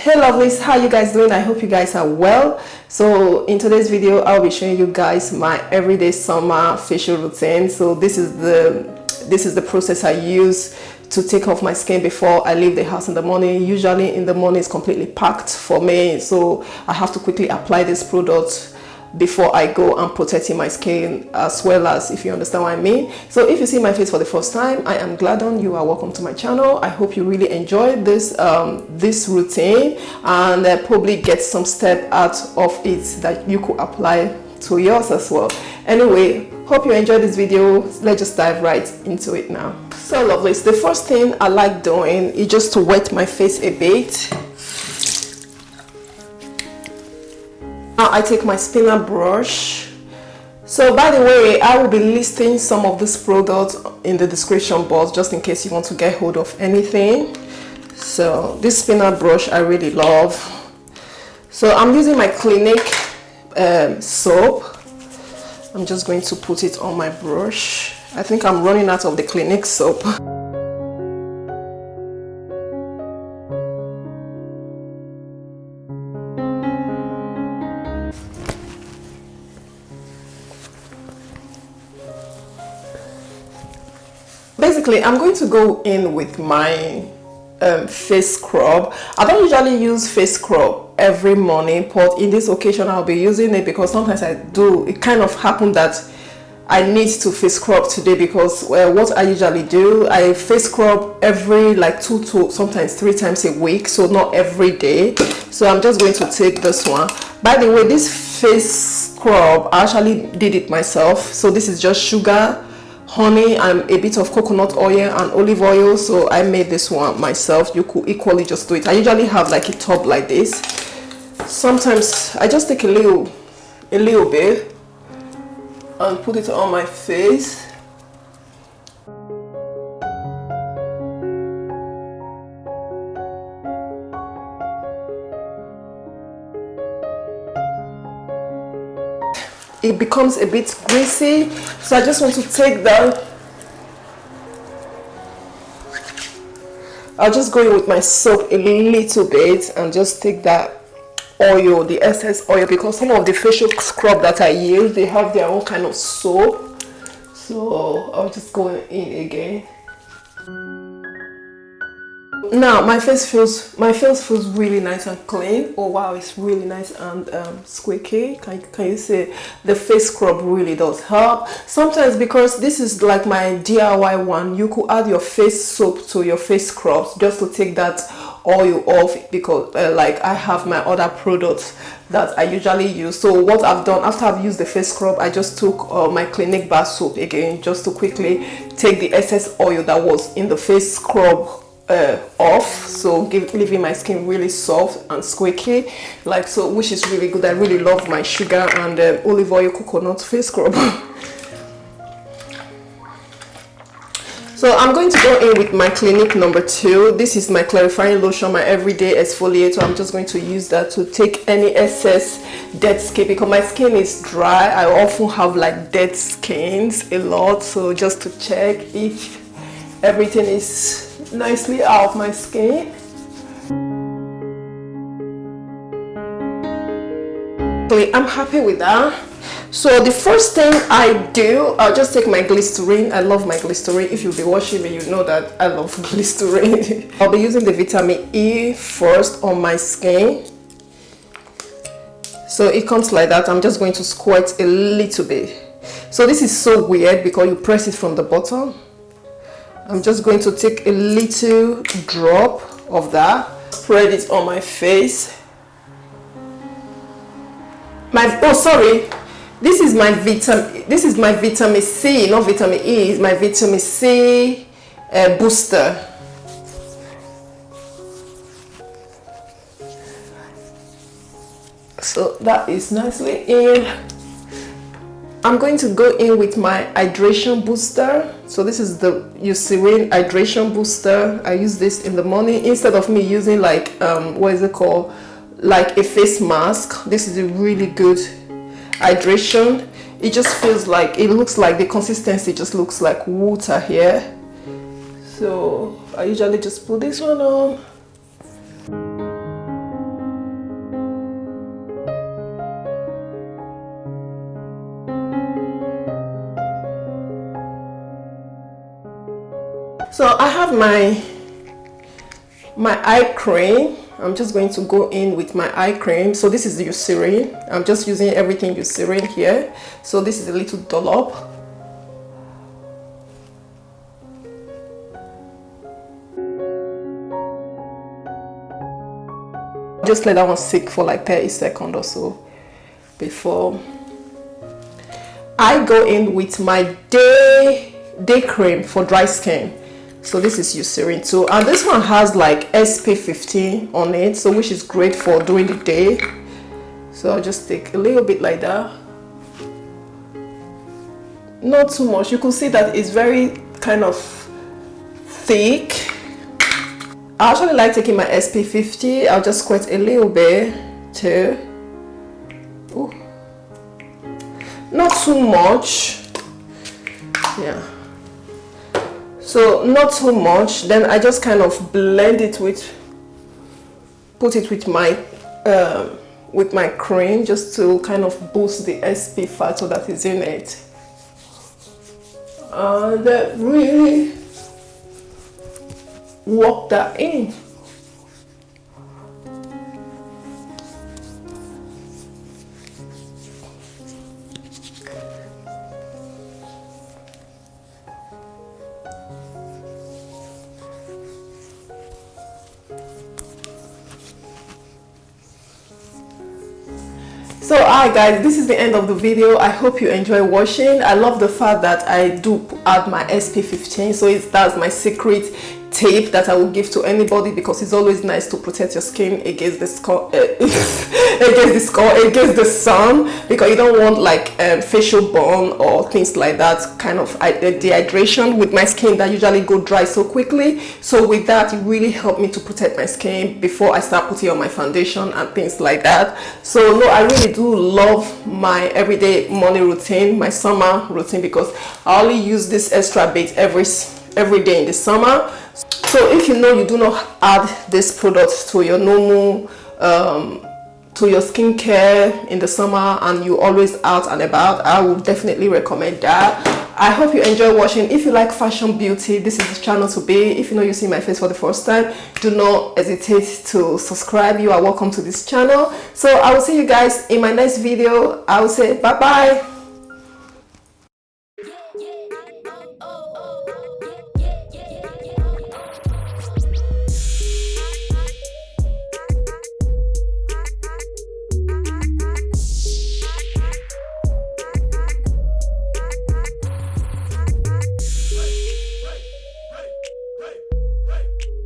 Hey lovelies, how you guys doing? I hope you guys are well. So in today's video I'll be showing you guys my everyday summer facial routine. So this is the process I use to take off my skin before I leave the house in the morning. Usually in the morning it's completely packed for me, so I have to quickly apply this product before I go and protecting my skin, as well as, if you understand what I mean. So if you see my face for the first time, I am iGladon. You are welcome to my channel. I hope you really enjoy this this routine and probably get some step out of it that you could apply to yours as well. Anyway, hope you enjoyed this video. Let's just dive right into it now. So lovelies, the first thing I like doing is just to wet my face a bit. Now I take my spinner brush. So by the way, I will be listing some of these products in the description box just in case you want to get hold of anything. So this spinner brush I really love. So I'm using my Clinique soap. I'm just going to put it on my brush. I think I'm running out of the Clinique soap. Basically, I'm going to go in with my face scrub. I don't usually use face scrub every morning, but in this occasion I'll be using it because sometimes I do. It kind of happened that I need to face scrub today because what I usually do, I face scrub every like 2 to sometimes 3 times a week, so not every day. So I'm just going to take this one. By the way, this face scrub I actually did it myself. So this is just sugar, honey, and a bit of coconut oil and olive oil. So I made this one myself. You could equally just do it. I usually have like a tub like this. Sometimes I just take a little bit and put it on my face. It becomes a bit greasy, so I just want to take that. I'll just go in with my soap a little bit and just take that oil, the excess oil, because some of the facial scrub that I use, they have their own kind of soap. So I'll just go in again. Now my face feels really nice and clean. Oh wow, it's really nice and squeaky. Can you say the face scrub really does help? Sometimes, because this is like my DIY one, you could add your face soap to your face scrubs just to take that oil off, because like I have my other products that I usually use. So what I've done after I've used the face scrub, I just took my Clinique bar soap again just to quickly take the excess oil that was in the face scrub off, so leaving my skin really soft and squeaky, like so, which is really good. I really love my sugar and olive oil coconut face scrub. So I'm going to go in with my Clinique number 2. This is my clarifying lotion, my everyday exfoliator. I'm just going to use that to take any excess dead skin, because my skin is dry. I often have like dead skins a lot, so just to check if everything is nicely out of my skin. I'm happy with that. So the first thing I do, I'll just take my glycerin. I love my glycerin. If you'll be watching me, you know that I love glycerin. I'll be using the vitamin E first on my skin. So it comes like that. I'm just going to squirt a little bit. So this is so weird because you press it from the bottom. I'm just going to take a little drop of that, spread it on my face. This is my vitamin C, not vitamin E. It's my vitamin C booster. So that is nicely in. I'm going to go in with my hydration booster. So this is the Eucerin hydration booster. I use this in the morning instead of me using like what is it called, like a face mask. This is a really good hydration. It just feels like, it looks like the consistency just looks like water here. So I usually just put this one on. So I have my eye cream. I'm just going to go in with my eye cream. So this is the Eucerin. I'm just using everything Eucerin here. So this is a little dollop. Just let that one sit for like 30 seconds or so before I go in with my day cream for dry skin. So this is Eucerin too, and this one has like SPF 15 on it, so which is great for during the day. So I'll just take a little bit like that, not too much. You can see that it's very kind of thick. I actually like taking my SPF 50. I'll just squirt a little bit too. Ooh. Not too much, yeah. So not too much. Then I just kind of blend it put it with my cream, just to kind of boost the SPF factor that is in it. And really work that in. So alright guys, this is the end of the video. I hope you enjoy washing. I love the fact that I do add my SPF 15, so that's my secret tip that I will give to anybody, because it's always nice to protect your skin against the against the sun, because you don't want like facial burn or things like that, kind of dehydration with my skin that usually go dry so quickly. So with that, it really helped me to protect my skin before I start putting on my foundation and things like that. So no, I really do love my everyday morning routine, my summer routine, because I only use this extra bit every day in the summer. So if you know you do not add this product to your normal to your skincare in the summer and you always out and about, I would definitely recommend that. I hope you enjoy watching. If you like fashion beauty, this is the channel to be. If you know you see my face for the first time, do not hesitate to subscribe. You are welcome to this channel. So I will see you guys in my next video. I will say bye bye.